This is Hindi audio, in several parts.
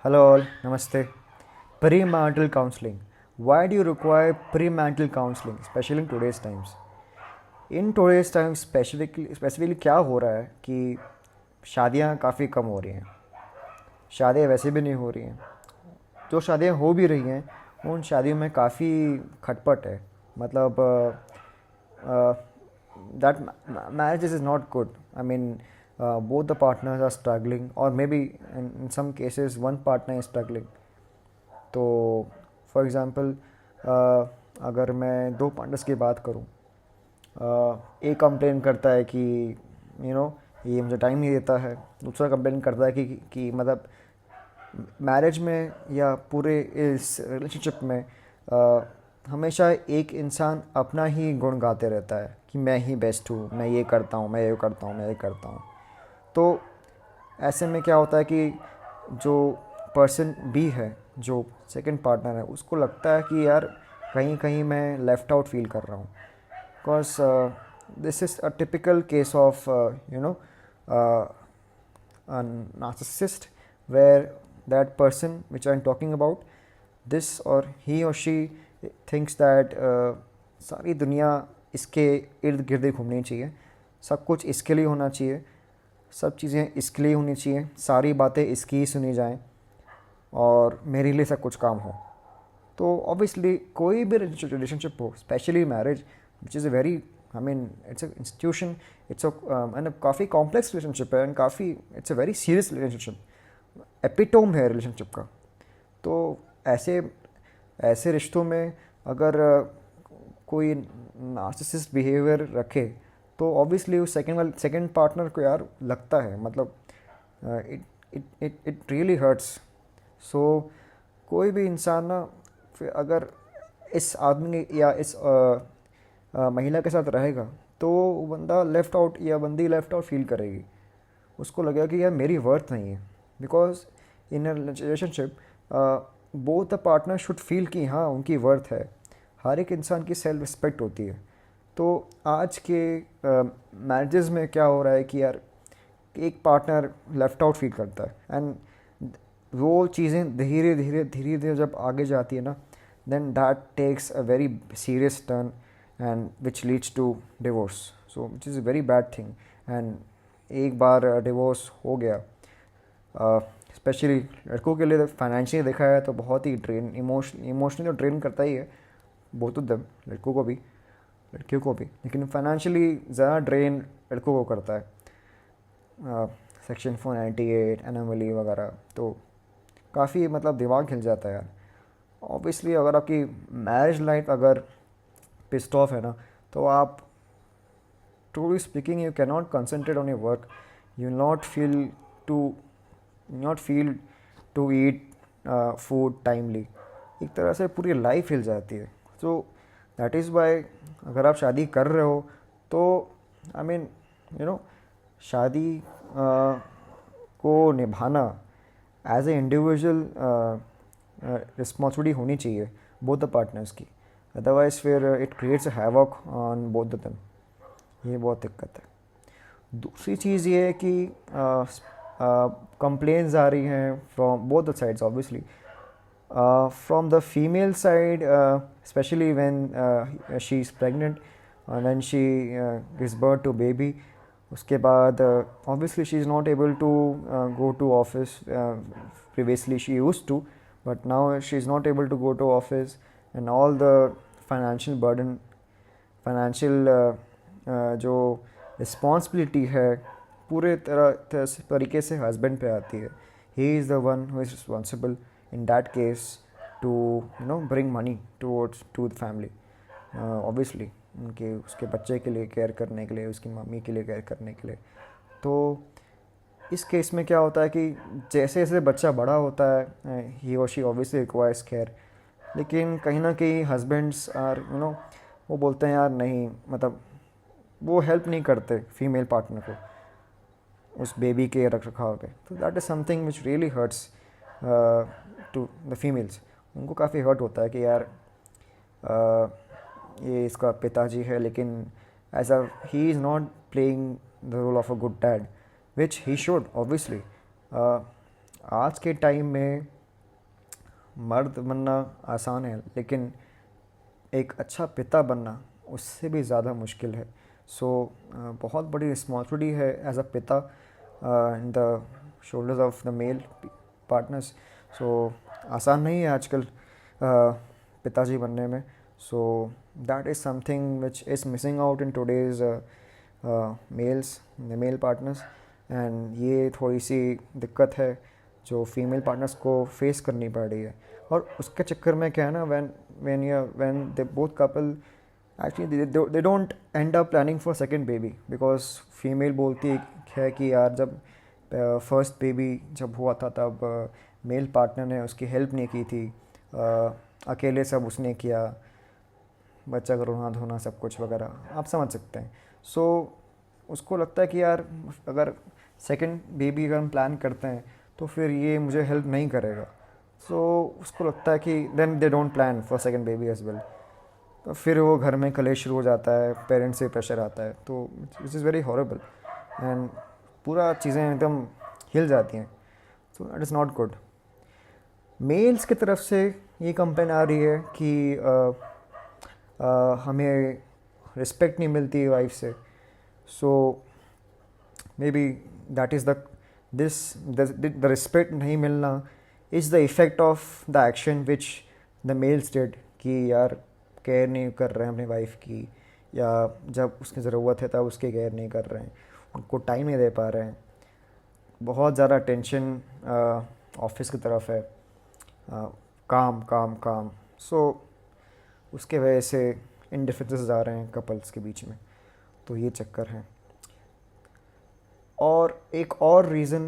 Hello all, namaste. Premarital counseling. Why do you require premarital counseling, especially in today's times? In today's time specifically क्या हो रहा है कि शादियां काफ़ी कम हो रही हैं. शादियां वैसे भी नहीं हो रही हैं. जो शादियां हो भी रही हैं उन शादियों में काफ़ी खटपट है. मतलब that marriages is not good. I mean, both the partners are struggling, or maybe in some cases one partner is struggling. तो फॉर एग्ज़ाम्पल अगर मैं दो पार्टनर्स की बात करूं, एक कंप्लेन करता है कि ये मुझे टाइम नहीं देता है. दूसरा कंप्लेन करता है कि मतलब मैरिज में या पूरे इस रिलेशनशिप में हमेशा एक इंसान अपना ही गुण गाते रहता है कि मैं ही बेस्ट हूँ, मैं ये करता हूँ, मैं ये करता हूँ, मैं ये करता हूँ. तो ऐसे में क्या होता है कि जो पर्सन बी है, जो सेकंड पार्टनर है, उसको लगता है कि यार कहीं कहीं मैं लेफ़्ट आउट फील कर रहा हूँ. Because this is a typical case of a narcissist, where that person which I'm talking about, this or he or she thinks that सारी दुनिया इसके इर्द गिर्द घूमनी चाहिए, सब कुछ इसके लिए होना चाहिए, सब चीज़ें इसके लिए होनी चाहिए, सारी बातें इसकी ही सुनी जाएं और मेरे लिए सब कुछ काम हो. तो ऑब्वियसली कोई भी रिलेशनशिप हो, specially marriage which is a very, I mean it's a institution, it's a काफ़ी कॉम्प्लेक्स रिलेशनशिप है एंड काफ़ी it's a very serious relationship, epitome है रिलेशनशिप का. तो ऐसे ऐसे रिश्तों में अगर कोई नार्सिसिस्ट बिहेवियर रखे तो ऑब्वियसली उस सेकंड पार्टनर को यार लगता है, मतलब it it it it really hurts. So कोई भी इंसान ना, फिर अगर इस आदमी या इस महिला के साथ रहेगा तो बंदा लेफ़्ट आउट या बंदी लेफ़्ट आउट फील करेगी. उसको लगेगा कि यार मेरी वर्थ नहीं है. Because in a relationship both the partner should feel कि हाँ उनकी वर्थ है. हर एक इंसान की सेल्फ रिस्पेक्ट होती है. तो आज के मैरिजेस में क्या हो रहा है कि यार एक पार्टनर लेफ़्ट आउट फील करता है एंड वो चीज़ें धीरे धीरे धीरे धीरे जब आगे जाती है ना, then that takes a very serious turn and which leads to divorce. So which is a very bad thing. And एक बार डिवोर्स हो गया, स्पेशली लड़कों के लिए तो फाइनेंशियली देखा है तो बहुत ही ड्रेन, इमोशनली तो ड्रेन करता ही है, बोथ ऑफ देम, लड़कों को भी लड़कियों को भी, लेकिन फाइनेंशियली ज़्यादा ड्रेन लड़कों को करता है. सेक्शन 498 एनोमली वगैरह, तो काफ़ी मतलब दिमाग हिल जाता है यार. ऑब्वियसली अगर आपकी मैरिज लाइफ अगर पिस्ड ऑफ है ना, तो आप truly speaking you cannot concentrate on your work, you will not feel to not feel to eat food timely. एक तरह से पूरी लाइफ हिल जाती है. सो दैट इज़ वाई अगर आप शादी कर रहे हो तो आई मीन शादी को निभाना एज ए इंडिविजुअल रिस्पॉन्सिबिलिटी होनी चाहिए बोथ द पार्टनर्स की. अदरवाइज फिर it creates a havoc on both the them. ये बहुत दिक्कत है. दूसरी चीज़ ये है कि कंप्लेंट्स आ रही हैं from both the sides obviously. From the female side, specially when she is pregnant, when she gives birth to baby. उसके बाद obviously she is not able to go to office. Previously she used to, but now she is not able to go to office and all the financial burden, financial जो रिस्पॉन्सिबिलिटी है पूरे तरीके से हस्बैंड पे आती है. He is the one who is responsible in that case to bring money towards to the family. Obviously उनके उसके बच्चे के लिए केयर करने के लिए, उसकी मम्मी के लिए केयर करने के लिए. तो इस केस में क्या होता है कि जैसे जैसे बच्चा बड़ा होता है, ही और शी ऑब्वियसली रिक्वायर्स केयर. लेकिन कहीं ना कहीं हस्बैंड्स आर वो बोलते हैं यार नहीं, मतलब वो हेल्प नहीं करते फीमेल पार्टनर को उस बेबी के रख रखाव पे. तो that is something which really hurts to the females. उनको काफ़ी हर्ट होता है कि यार ये इसका पिताजी है, लेकिन as a he is not playing the role of a good dad which he should obviously. आज के टाइम में मर्द बनना आसान है, लेकिन एक अच्छा पिता बनना उससे भी ज़्यादा मुश्किल है. सो बहुत बड़ी रिस्पॉन्सिबिलिटी है एज अ पिता in the shoulders of the male partners. So आसान नहीं है आजकल पिताजी बनने में. So that is something which is missing out in today's males, male partners. And ये थोड़ी सी दिक्कत है जो फीमेल पार्टनर्स को फेस करनी पड़ रही है. और उसके चक्कर में क्या है ना, when they both couple actually they don't end up planning for second baby, because female बोलती है कि यार जब फर्स्ट बेबी जब हुआ था तब मेल पार्टनर ने उसकी हेल्प नहीं की थी, अकेले सब उसने किया, बच्चा का रोना धोना सब कुछ वगैरह आप समझ सकते हैं. सो उसको लगता है कि यार अगर सेकंड बेबी अगर हम प्लान करते हैं तो फिर ये मुझे हेल्प नहीं करेगा. सो उसको लगता है कि then they don't plan for second baby as well. तो फिर वो घर में कलेश शुरू हो जाता है, पेरेंट्स से प्रेशर आता है, तो which is very horrible. And पूरा चीज़ें एकदम हिल जाती हैं. So that is not good. Males की तरफ से ये कंप्लेन आ रही है कि हमें रिस्पेक्ट नहीं मिलती वाइफ से. So maybe that is the respect नहीं मिलना is the effect of the action which the males did, कि यार केयर नहीं कर रहे हैं अपनी वाइफ की, या जब उसकी ज़रूरत है तब उसकी केयर नहीं कर रहे हैं, उनको टाइम नहीं दे पा रहे हैं. बहुत ज़्यादा टेंशन ऑफिस की तरफ है, काम काम काम. सो उसके वजह से इंडिफरेंसेस आ रहे हैं कपल्स के बीच में. तो ये चक्कर है. और एक और reason,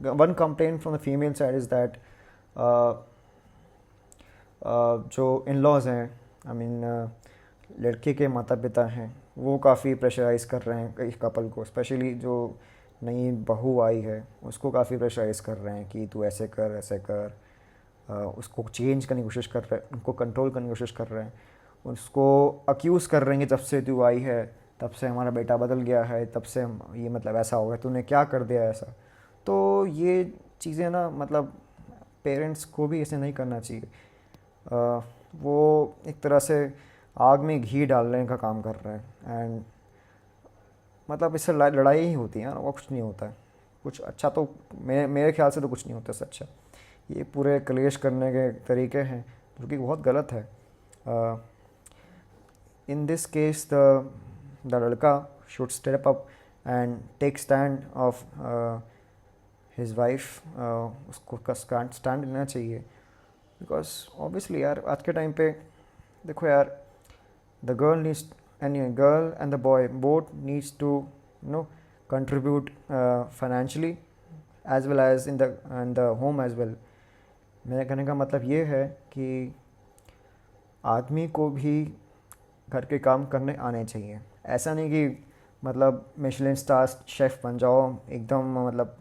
one complaint from the female side is that जो इन लॉज हैं, आई मीन लड़के के माता पिता हैं, वो काफ़ी प्रेशराइज कर रहे हैं इस कपल को. स्पेशली जो नई बहू आई है उसको काफ़ी प्रेशराइज कर रहे हैं कि तू ऐसे कर ऐसे कर. उसको चेंज करने की कोशिश कर रहे हैं, उनको कंट्रोल करने की कोशिश कर रहे हैं. उसको अक्यूज़ कर रहे हैं कि जब से तू आई है तब से हमारा बेटा बदल गया है, तब से ये मतलब ऐसा हो गया, तूने क्या कर दिया ऐसा. तो ये चीज़ें ना, मतलब पेरेंट्स को भी ऐसे नहीं करना चाहिए. वो एक तरह से आग में घी डालने का काम कर रहे हैं. एंड मतलब इससे लड़ाई ही होती है, और कुछ नहीं होता है. कुछ अच्छा तो मेरे ख्याल से तो कुछ नहीं होता इससे अच्छा. ये पूरे कलेश करने के तरीके हैं जो कि बहुत गलत है. इन दिस केस द लड़का should step up and take stand of his wife. उसको स्टैंड लेना चाहिए. बिकॉज ऑब्वियसली यार आज के टाइम पे देखो यार, the girl needs girl and the boy both needs to contribute financially as well as in the home as well. मेरे कहने का मतलब ये है कि आदमी को भी घर के काम करने आने चाहिए. ऐसा नहीं कि मतलब मिशेलिन स्टार शेफ़ बन जाओ एकदम, मतलब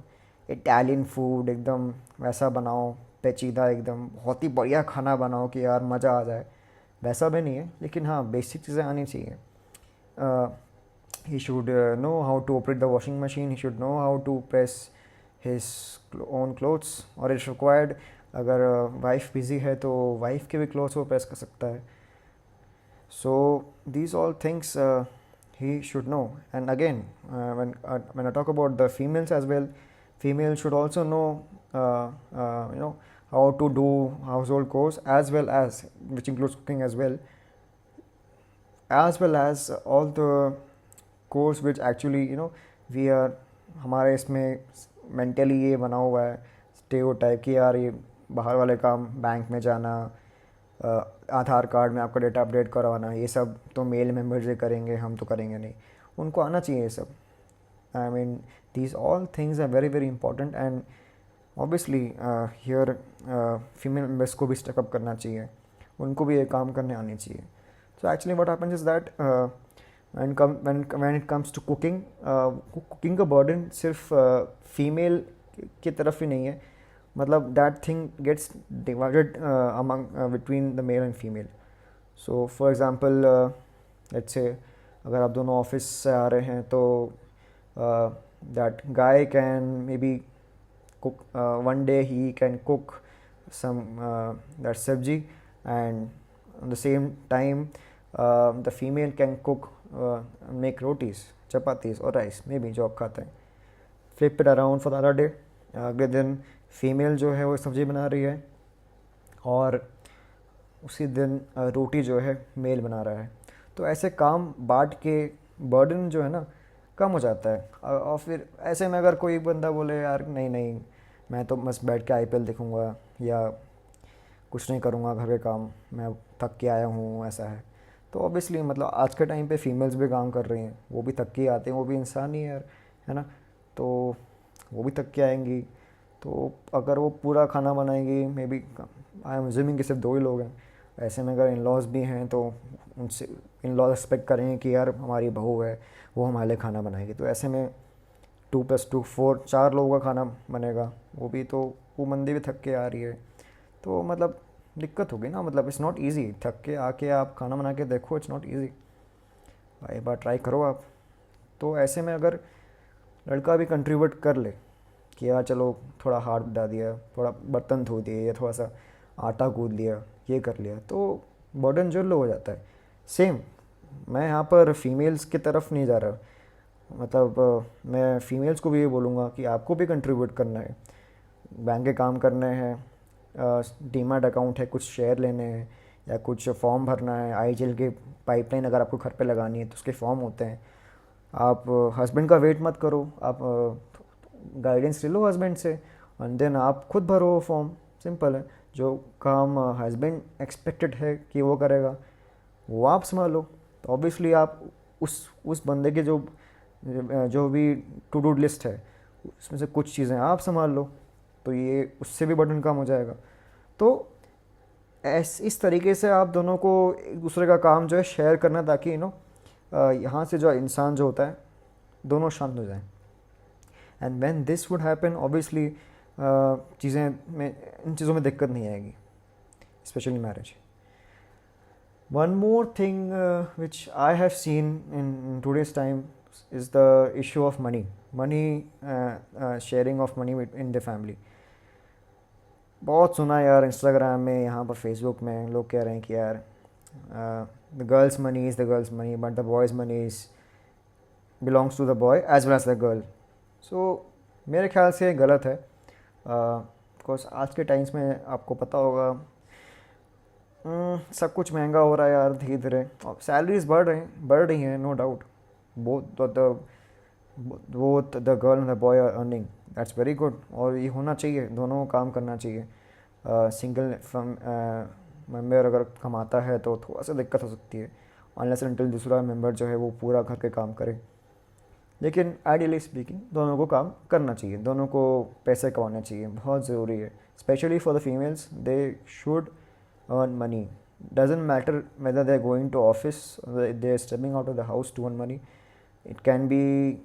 इटालियन फूड एकदम वैसा बनाओ, पेचीदा एकदम बहुत ही बढ़िया खाना बनाओ कि यार मज़ा आ जाए. वैसा भी नहीं है, लेकिन हाँ बेसिक चीज़ें आनी चाहिए. He should know how to operate the washing machine, he should know how to press his own clothes, और इट्स रिक्वायर्ड अगर वाइफ बिज़ी है तो वाइफ के भी क्लोथ्स वो प्रेस कर सकता है. So these all things he should know. And again, when I talk about the females as well, females should also know how to do household chores, as well as, which includes cooking as well as all the chores which actually we are, हमारे इसमें मेंटली ये बना हुआ है स्टेरियोटाइप कि यार ये बाहर वाले काम, बैंक में जाना, आधार कार्ड में आपका डेटा अपडेट करवाना, ये सब तो मेल मेंबर्स ही करेंगे, हम तो करेंगे नहीं. उनको आना चाहिए ये सब. I mean these all things are very very important. And obviously here female members को भी स्टेप अप करना चाहिए, उनको भी ये काम करने आने चाहिए. So actually what happens is that when it comes to cooking, cooking का बर्डन सिर्फ फीमेल की तरफ ही नहीं है. मतलब that thing gets divided between the male and female. So for example, let's say अगर आप दोनों ऑफिस से आ रहे हैं तो that guy can maybe cook, one day he can cook some that sabji, and at the same time the female can cook, make rotis, chapatis or rice, maybe जो आप खाते हैं. Flip it around for the other day. अगले दिन फीमेल जो है वो सब्ज़ी बना रही है, और उसी दिन रोटी जो है मेल बना रहा है. तो ऐसे काम बांट के बर्डन जो है ना कम हो जाता है. और फिर ऐसे में अगर कोई बंदा बोले यार नहीं नहीं, मैं तो बस बैठ के आईपीएल देखूंगा या कुछ नहीं करूंगा घर के काम, मैं थक के आया हूँ, ऐसा है, तो ऑब्वियसली मतलब आज के टाइम पे फीमेल्स भी काम कर रही हैं, वो भी थक के आते हैं, वो भी इंसान ही है यार, है ना. तो वो भी थक के आएंगी, तो अगर वो पूरा खाना बनाएंगी, maybe I am assuming कि सिर्फ 2 ही लोग हैं, ऐसे में अगर इन लॉज भी हैं तो उनसे इन लॉज एक्सपेक्ट करेंगे कि यार हमारी बहू है वो हमारे लिए खाना बनाएगी. तो ऐसे में 2 + 2 4 4 लोगों का खाना बनेगा, वो भी तो वो बंदी भी थक के आ रही है, तो मतलब दिक्कत होगी ना. मतलब इट्स नॉट ईजी, थक के आके आप खाना बना के देखो, इट्स नॉट ईजी. एक बार ट्राई करो आप. तो ऐसे में अगर लड़का भी कंट्रीब्यूट कर ले कि यार चलो थोड़ा हाथ बटा दिया, थोड़ा बर्तन धो दिए, या थोड़ा सा आटा गूंद लिया, ये कर लिया, तो बर्डन जो लो हो जाता है. सेम, मैं यहाँ पर फीमेल्स की तरफ नहीं जा रहा, मतलब मैं फीमेल्स को भी ये बोलूँगा कि आपको भी कंट्रीब्यूट करना है, बैंक के काम करने हैं, डीमैट अकाउंट है, कुछ शेयर लेने हैं, या कुछ फॉर्म भरना है, आईजीएल के पाइपलाइन अगर आपको घर पे लगानी है तो उसके फॉर्म होते हैं. आप हस्बैंड का वेट मत करो, आप गाइडेंस ले लो हस्बैंड से, एंड देन आप खुद भरो फॉर्म. सिंपल है. जो काम हस्बैंड एक्सपेक्टेड है कि वो करेगा, वो आप संभालो. तो ऑब्वियसली आप उस बंदे के जो भी टू डू लिस्ट है उसमें से कुछ चीज़ें आप संभाल लो, तो ये उससे भी बर्डन कम हो जाएगा. तो इस तरीके से आप दोनों को एक दूसरे का काम जो है शेयर करना, ताकि यहाँ से जो इंसान जो होता है दोनों शांत हो जाएं. And when this would happen, obviously इन चीज़ों में दिक्कत नहीं आएगी, specially marriage. One more thing which I have seen in today's time is the issue of money sharing of money in the family. बहुत सुना यार इंस्टाग्राम में, यहाँ पर फेसबुक में लोग कह रहे हैं कि यार the girl's money is the girl's money, but the boy's money is belongs to the boy as well as the girl. So मेरे ख्याल से गलत है, बिकॉज आज के टाइम्स में आपको पता होगा सब कुछ महंगा हो रहा है यार धीरे धीरे, और सैलरीज बढ़ रही हैं, no doubt. Both the girl and the boy are earning, that's very good, और ये होना चाहिए, दोनों को काम करना चाहिए. सिंगल मेंबर अगर कमाता है तो थोड़ा सा दिक्कत हो सकती है, अनलेस अनटिल दूसरा मेंबर जो है वो पूरा घर के काम करे. लेकिन आइडियली स्पीकिंग दोनों को काम करना चाहिए, दोनों को पैसे कमाने चाहिए, बहुत ज़रूरी है. Specially for the females, they should earn money. Doesn't matter whether they are going to office, they are stepping out of the house to earn money. It can be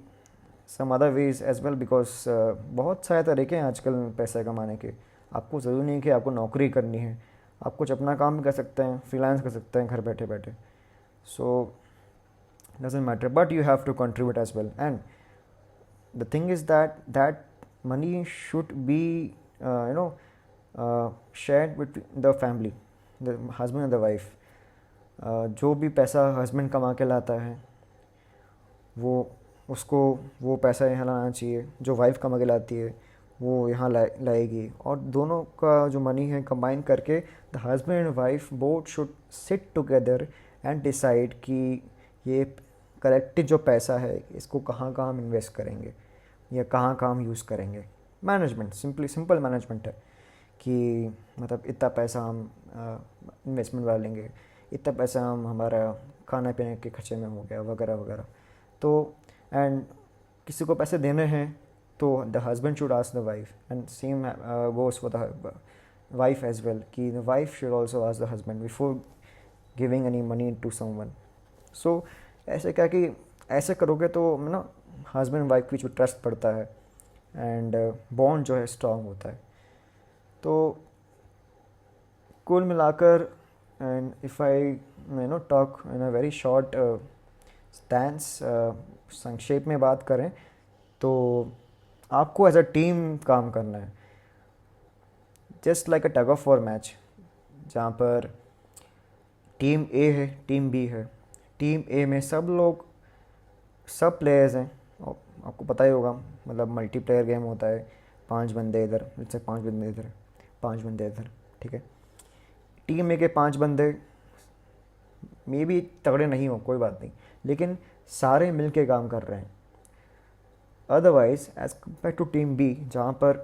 some other ways as well, because बहुत सारे तरीके हैं आजकल पैसे कमाने के. आपको ज़रूरी नहीं कि आपको नौकरी करनी है, आप कुछ अपना काम भी कर सकते हैं, फ्रीलांस कर सकते हैं घर बैठे बैठे. सो doesn't matter, but you have to contribute as well. And the thing is that money should be shared with the family, the husband and the wife. जो भी पैसा हस्बैंड कमा के लाता है वो पैसा यहाँ लाना चाहिए, जो वाइफ कमा के लाती है वो यहाँ लाएगी, और दोनों का जो मनी है कंबाइन करके the husband and wife both should sit together and decide कि ये कलेक्टिव जो पैसा है इसको कहाँ कहाँ हम इन्वेस्ट करेंगे या कहाँ कहाँ हम यूज़ करेंगे. मैनेजमेंट, सिंपल मैनेजमेंट है कि मतलब इतना पैसा हम इन्वेस्टमेंट वाला लेंगे, इतना पैसा हम हमारा खाना पीने के खर्चे में हो गया, वगैरह वगैरह. तो एंड किसी को पैसे देने हैं तो the husband should ask the wife, and same goes for the wife as well, कि the wife should also ask the husband before giving any money to someone. So ऐसे क्या कि ऐसे करोगे तो ना हस्बैंड वाइफ के बीच ट्रस्ट बढ़ता है एंड बॉन्ड जो है स्ट्रांग होता है. तो कुल मिलाकर, and if I talk in a very short stance, संक्षेप में बात करें तो आपको एज अ टीम काम करना है, just like a tug of war match, जहाँ पर टीम ए है, टीम बी है। टीम ए में सब लोग, सब प्लेयर्स हैं, और आपको पता ही होगा, मतलब मल्टीप्लेयर गेम होता है, 5 बंदे इधर, जैसे 5 बंदे इधर, 5 बंदे इधर, ठीक है। टीम ए के 5 बंदे मे भी तगड़े नहीं हो, कोई बात नहीं, लेकिन सारे मिल के काम कर रहे हैं। Otherwise as compare to team B, जहाँ पर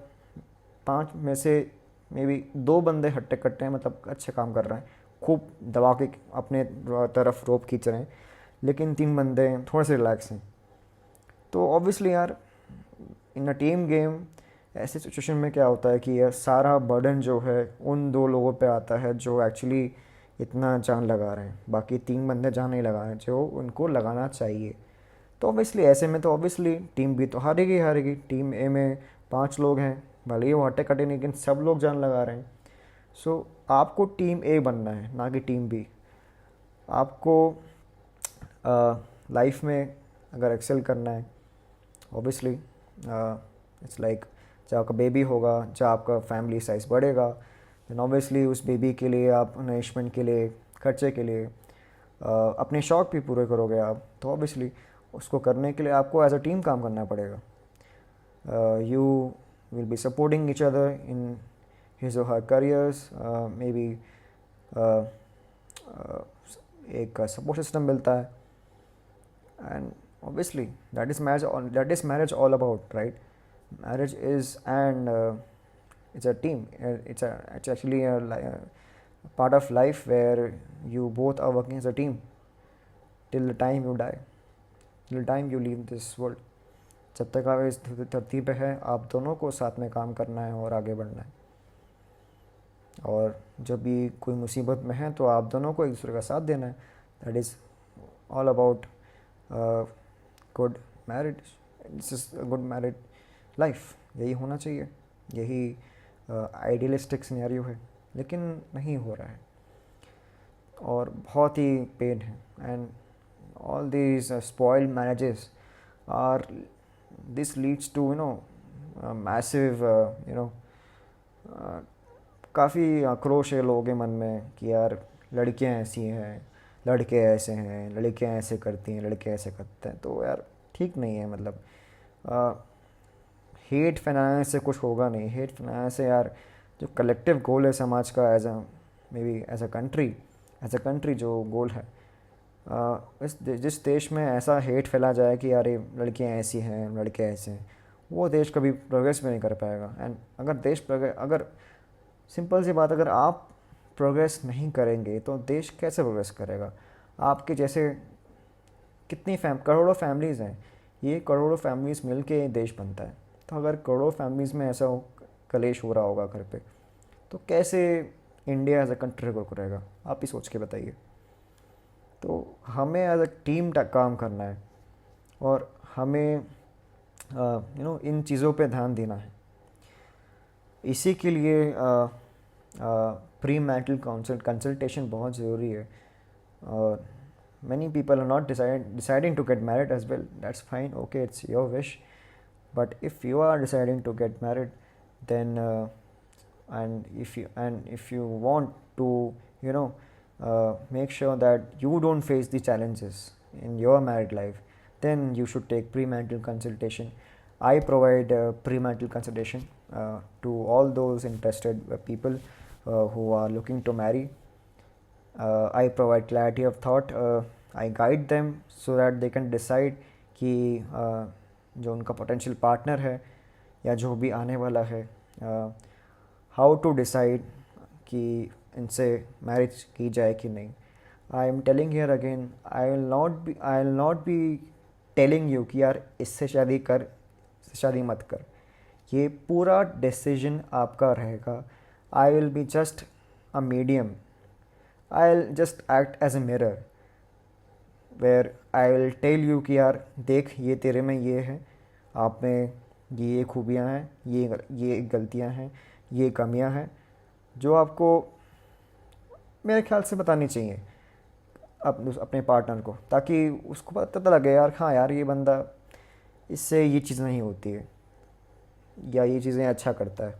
5 में से मे बी 2 बंदे हट्टे कट्टे हैं, मतलब अच्छे काम कर रहे हैं, खूब दबा के अपने तरफ रोप खींच रहे हैं, लेकिन 3 बंदे थोड़े से रिलैक्स हैं। तो ऑब्वियसली यार, इन अ टीम गेम ऐसे सिचुएशन में क्या होता है कि यह सारा बर्डन जो है उन 2 लोगों पे आता है जो एक्चुअली इतना जान लगा रहे हैं, बाकी 3 बंदे जान नहीं लगा रहे हैं जो उनको लगाना चाहिए। तो ऑब्वियसली ऐसे में तो ऑब्वियसली टीम बी तो हारेगी ही हारेगी। टीम ए में 5 लोग हैं, भले ही वो हट्टे कटे, लेकिन सब लोग जान लगा रहे हैं। सो आपको टीम ए बनना है, ना कि टीम बी। आपको लाइफ में अगर एक्सेल करना है, ऑब्वियसली इट्स लाइक, जब आपका बेबी होगा, जब आपका फैमिली साइज़ बढ़ेगा, देन ऑब्वियसली उस बेबी के लिए आप नरिशमेंट के लिए, खर्चे के लिए अपने शौक़ भी पूरे करोगे आप। तो ऑब्वियसली उसको करने के लिए आपको एज अ टीम काम करना पड़ेगा। You will be supporting each other in his और हर करियर्स, मे बी एक सपोर्ट सिस्टम मिलता है। And obviously that is marriage all about, right? Marriage is, and it's a team, it's actually a part of life where you both are working as a team till the time you die, till the time you leave this world। जब तक आप इस धरती पे है, आप दोनों को साथ में काम करना है और आगे बढ़ना है। और जब भी कोई मुसीबत में है तो आप दोनों को एक दूसरे का साथ देना है। That is all about good married, this is good married life. यही होना चाहिए, यही आइडियलिस्टिक सिनेरियो है, लेकिन नहीं हो रहा है और बहुत ही पेन है। And all these spoiled marriages are, this leads to massive काफ़ी आक्रोश है लोगों के मन में कि यार लड़कियां ऐसी हैं, लड़के ऐसे हैं, लड़कियां ऐसे करती हैं, लड़के ऐसे करते हैं। तो यार ठीक नहीं है, मतलब हेट फैलाने से कुछ होगा नहीं। हेट फैलाने से यार, जो कलेक्टिव गोल है समाज का, as a maybe as a country जो गोल है, जिस देश में ऐसा हेट फैला जाए कि यार ये लड़कियाँ ऐसी हैं, लड़के ऐसे हैं, वो देश कभी प्रोग्रेस भी नहीं कर पाएगा। एंड अगर सिंपल सी बात, अगर आप प्रोग्रेस नहीं करेंगे तो देश कैसे प्रोग्रेस करेगा? आपके जैसे कितनी करोड़ों फैमिलीज़ हैं, ये करोड़ों फैमिलीज़ मिल के देश बनता है। तो अगर करोड़ों फैमिलीज़ में ऐसा कलेश हो रहा होगा घर पे, तो कैसे India as a country grow करेगा? आप ही सोच के बताइए। तो हमें एज अ टीम काम करना है और हमें इन चीज़ों पे ध्यान देना है। इसी के लिए प्री मैरिटल कंसल्टेशन बहुत ज़रूरी है। और many people are not deciding to get married as well. That's fine, okay, it's your wish. But if you are deciding to get married, then and if you want to make sure that you don't face the challenges in your married life, then you should take premarital consultation. I provide premarital consultation to all those interested people who are looking to marry. I provide clarity of thought. I guide them so that they can decide कि जो उनका पोटेंशियल पार्टनर है या जो भी आने वाला है, हाउ टू डिसाइड कि इनसे मैरिज की जाए कि नहीं। I am telling here again, I will not be telling you कि यार इससे शादी कर, इससे शादी मत कर। ये पूरा डिसीजन आपका रहेगा। I will be just a medium. I'll just act as a mirror where I will tell you कि यार देख, ये तेरे में ये है, आप में ये खूबियाँ हैं, ये गलतियाँ हैं, ये कमियाँ हैं, जो आपको मेरे ख्याल से बतानी चाहिए अपने पार्टनर को, ताकि उसको पता लगे यार, हाँ यार ये बंदा, इससे ये चीज़ नहीं होती है। या ये चीज़ें अच्छा करता है।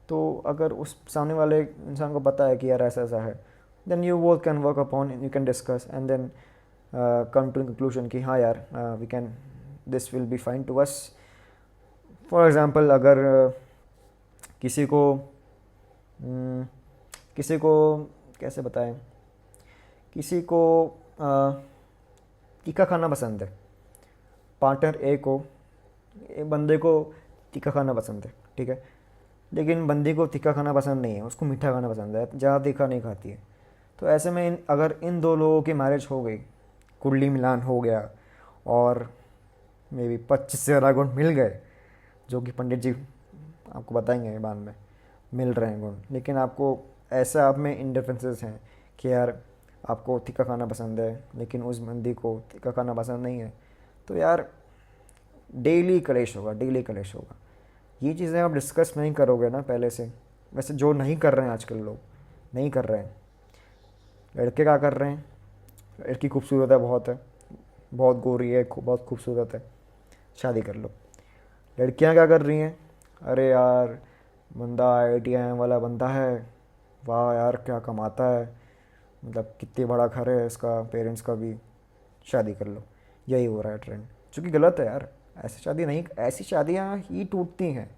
तो अगर उस सामने वाले इंसान को पता है कि यार ऐसा ऐसा है, then you both can work upon, you can discuss and then come to conclusion कि हाँ यार we can, this will be fine to us. For example अगर किसी को किसी को कैसे बताएं, किसी को तीखा खाना पसंद है, पार्टनर ए को, बंदे को तीखा खाना पसंद है, ठीक है, लेकिन बंदी को तीखा खाना पसंद नहीं है, उसको मीठा खाना पसंद है, ज़्यादा तीखा नहीं खाती है। तो ऐसे में अगर इन दो लोगों की मैरिज हो गई, कुंडली मिलान हो गया और मे बी 25 से ज़्यादा गुण मिल गए, जो कि पंडित जी आपको बताएंगे बाद में मिल रहे हैं गुण, लेकिन आपको ऐसा आप में इंडिफरेंसेस हैं कि यार आपको तीखा खाना पसंद है लेकिन उस बंदी को तीखा खाना पसंद नहीं है, तो यार डेली कलेश होगा, डेली कलेश होगा। ये चीज़ें आप डिस्कस नहीं करोगे ना पहले से, वैसे जो नहीं कर रहे हैं आजकल लोग, नहीं कर रहे हैं। लड़के क्या कर रहे हैं, लड़की खूबसूरत है, बहुत गोरी है, बहुत खूबसूरत है, शादी कर लो। लड़कियां क्या कर रही हैं, अरे यार बंदा IITM वाला बंदा है, वाह यार क्या कमाता है, मतलब कितनी बड़ा घर है इसका, पेरेंट्स का भी, शादी कर लो। यही हो रहा है ट्रेंड, जो कि गलत है यार। ऐसी शादी नहीं, ऐसी शादियाँ ही टूटती हैं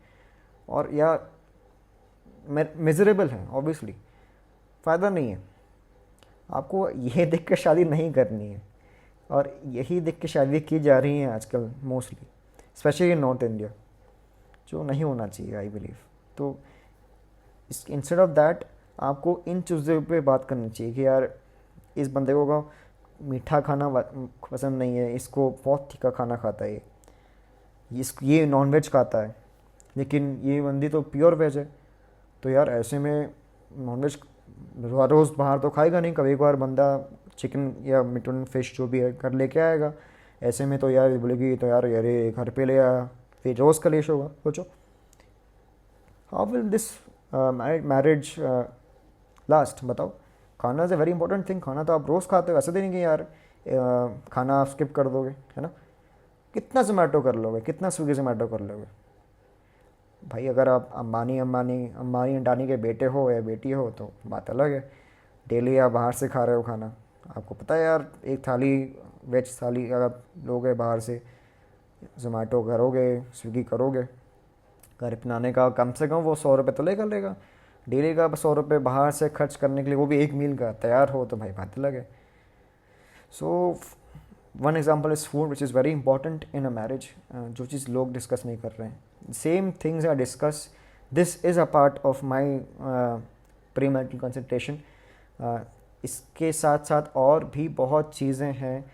और या मिजरेबल हैं ऑब्वियसली, फ़ायदा नहीं है। आपको ये देख कर शादी नहीं करनी है, और यही देख के शादी की जा रही हैं आजकल mostly, specially in north India, जो नहीं होना चाहिए आई बिलीव। तो इस इंस्टेड ऑफ दैट आपको इन चीज़ों पे बात करनी चाहिए कि यार इस बंदे को मीठा खाना पसंद नहीं है, इसको बहुत तीखा खाना खाता है, ये नॉन वेज खाता है, लेकिन ये बंदी तो प्योर वेज है। तो यार ऐसे में नॉन वेज रोज़ बाहर तो खाएगा नहीं, कभी एक बार बंदा चिकन या मटन फिश जो भी है घर लेके आएगा। ऐसे में तो यार बोलेगी तो यार अरे घर पे ले आया, फिर रोज़ कलेश होगा। सोचो how will this marriage last, बताओ। खाना is a very important thing, खाना तो आप रोज़ खाते हो, ऐसे तो नहीं कि यार खाना आप स्किप कर दोगे, है ना। कितना जोमेटो कर लोगे, कितना स्विगी जोमेटो कर लोगे भाई। अगर आप अंबानी अंडानी के बेटे हो या बेटी हो तो बात अलग है, डेली आप बाहर से खा रहे हो खाना। आपको पता है यार एक थाली वेज थाली अगर लोगे बाहर से, जोमेटो करोगे, स्विगी करोगे, घर बनाने का कम से कम वो 100 रुपये तो लेगा। डेली का 100 रुपये बाहर से खर्च करने के लिए, वो भी एक मील का तैयार हो, तो भाई बात अलग है। So one example is food which is very important in a marriage, जो चीज़ लोग डिस्कस नहीं कर रहे हैं। Same things are discuss, this is a part of my pre marital consultation. इसके साथ साथ और भी बहुत चीज़ें हैं।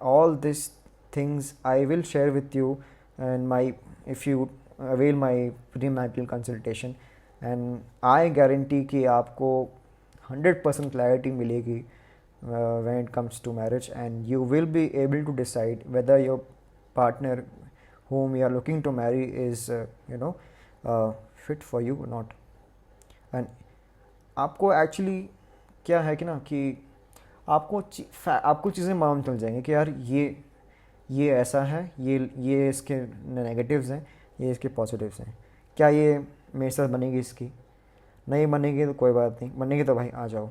All this things I will share with you and my, if you avail my pre marital consultation, and I guarantee कि आपको 100% क्लैरिटी मिलेगी when it comes to marriage, and you will be able to decide whether your partner whom you are looking to marry is fit for you or not. And आपको एक्चुअली क्या है कि ना कि आपको चीज़ें मालूम चल जाएंगी कि यार ये ऐसा है, ये इसके नेगेटिव्स हैं, ये इसके पॉजिटिव्स हैं। क्या ये मेरे साथ बनेगी, इसकी नहीं बनेगी तो कोई बात नहीं, बनेगी तो भाई आ जाओ,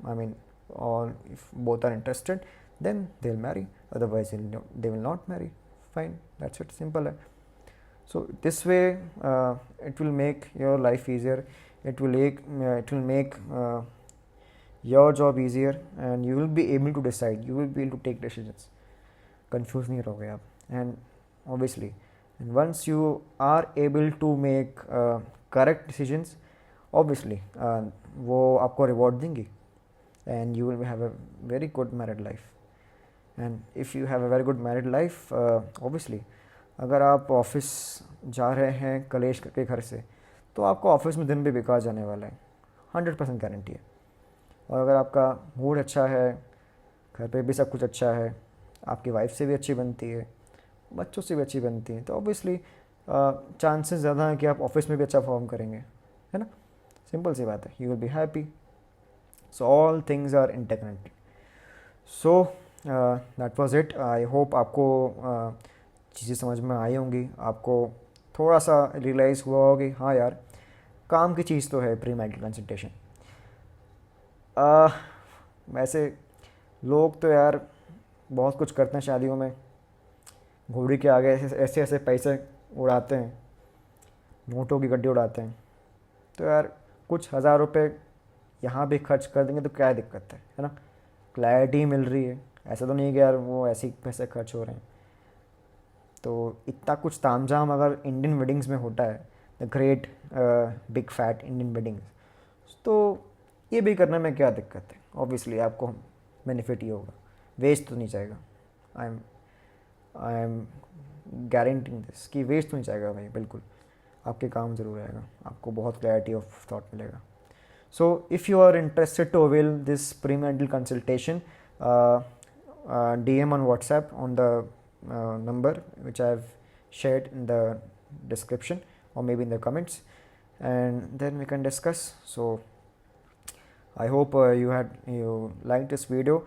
I mean, or if both are interested then they'll marry, otherwise they will not marry, fine, that's it, simple hai. So this way it will make your life easier, it will make your job easier, and you will be able to decide, you will be able to take decisions, confused nahi rahoge aap. And obviously, and once you are able to make correct decisions, obviously वो आपको reward देंगी, and you will have a very good married life. And if you have a very good married life, obviously अगर आप ऑफिस जा रहे हैं कलेश करके घर से, तो आपको ऑफिस में दिन भी बेकार जाने वाला है, 100% गारंटी है। और अगर आपका मूड अच्छा है, घर पे भी सब कुछ अच्छा है, आपकी वाइफ से भी अच्छी बनती है, बच्चों से भी अच्छी बनती है, तो ऑब्वियसली चांसेस ज़्यादा हैं कि आप ऑफिस में भी अच्छा परफॉर्म करेंगे, है ना। सिंपल सी बात है, you will be happy. So all things are interconnected. So that was it. I hope आपको चीज़ें समझ में आई होंगी, आपको थोड़ा सा रियलाइज़ हुआ हो कि हाँ यार, काम की चीज़ तो है प्री मैरिटल कंसल्टेशन। वैसे लोग तो यार बहुत कुछ करते हैं शादियों में, घोड़ी के आगे ऐसे ऐसे ऐसे पैसे उड़ाते हैं, नोटों की गड्डी उड़ाते हैं। तो यार कुछ हज़ार रुपये यहाँ भी खर्च कर देंगे तो क्या दिक्कत है ना? क्लैरिटी मिल रही है, ऐसा तो नहीं कि यार वो ऐसे ही पैसे खर्च हो रहे हैं। तो इतना कुछ तामझाम अगर इंडियन वेडिंग्स में होता है, the great big fat Indian weddings, तो ये भी करने में क्या दिक्कत है? ऑब्वियसली आपको बेनिफिट ही होगा, वेस्ट तो नहीं जाएगा। आई एम गारंटिंग दिस कि वेस्ट तो नहीं जाएगा भाई, बिल्कुल आपके काम ज़रूर आएगा, आपको बहुत क्लैरिटी ऑफ थॉट मिलेगा। So if you are interested to avail this premarital consultation, DM on WhatsApp on the number which I have shared in the description or maybe in the comments, and then we can discuss. So I hope you liked this video.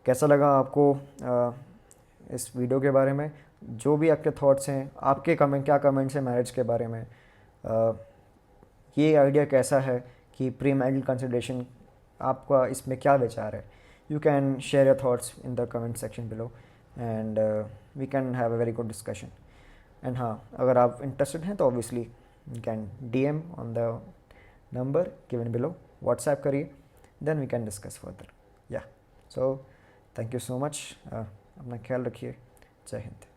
कैसा लगा आपको इस वीडियो के बारे में? जो भी आपके थॉट्स हैं, आपके क्या कमेंट्स हैं मैरिज के बारे में, ये आइडिया कैसा है कि प्री मैरिटल कंसल्टेशन, आपका इसमें क्या विचार है? You can share your thoughts in the comment section below and we can have a very good discussion. And हाँ, अगर आप इंटरेस्टेड हैं तो obviously you can DM on the number given below, WhatsApp करिए, then we can discuss further. या so thank you so much, अपना ख्याल रखिए, जय हिंद।